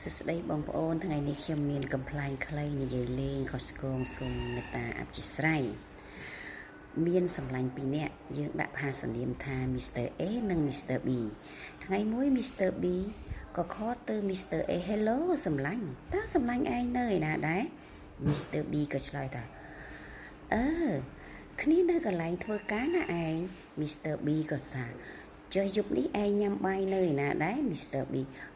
សួស្តីបងប្អូនថ្ងៃនេះខ្ញុំមានកំ pl ែងខ្លីនិយាយលេងខុសឆ្គងសូមមេត្តាអព្យាស្រ័យមានសម្លាញ់ពីរនាក់យើងដាក់ផាសនាមថា Mr. A និង Mr. B ថ្ងៃមួយ Mr. B ក៏ខលទៅ Mr. A Hello សម្លាញ់តើសម្លាញ់ឯងនៅឯណាដែរ Mr. B ក៏ឆ្លើយថាគ្នានៅកន្លែងធ្វើការណាឯង Mr. B ក៏សាចុះយប់នេះឯងញ៉ាំបាយនៅឯណាដែរ Mr. B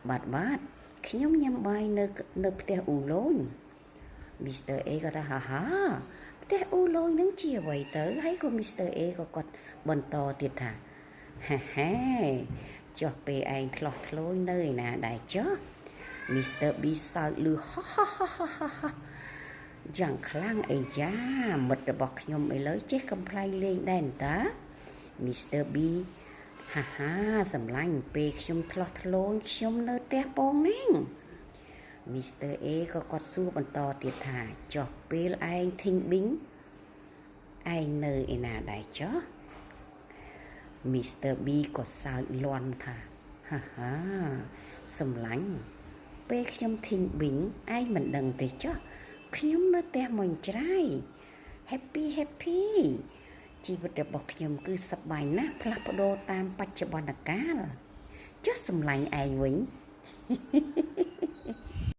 បាទខ្ញុំញ៉ាំបាយនៅផ្ទះអ៊ូឡូញ Mr. A ក៏ថាហាផ្ទះអ៊ូឡូញនឹងជាអ្វីទៅហើយក៏ Mr. A ក៏គាត់បន្តទៀតថាហាចុះពេលឯងឆ្លោះឆ្លូញនៅឯណាដែរចុះ Mr. B សើចលឺហយ៉ាងខ្លាំងអីយ៉ាមិត្តរបស់ខ្ញុំឥឡូវចេះកំ pl ែងលេងដែរតា Mr. B ហាសម្លាញ់ពេលខ្ញុំឆ្លោះឆ្លូញខ្ញុំនៅផ្ទះពងនេះ Mr. A ក៏គាត់សួរបន្តទៀតថាចុះពេលឯងធីងប៊ីងឯងនៅឯណាដែរចុះ Mr. B ក៏សើចលាន់ថាហាសម្លាញ់ពេលខ្ញុំធីងប៊ីងឯងមិនដឹងទេចុះខ្ញុំនៅផ្ទះមុញច្រៃ happy ជីវិតរបស់ខ្ញុំគឺសប្បាយណាស់ផ្លាស់ប្ដូរតាមបច្ចុប្បន្នកាលចុះសម្លាញ់ឯងវិញ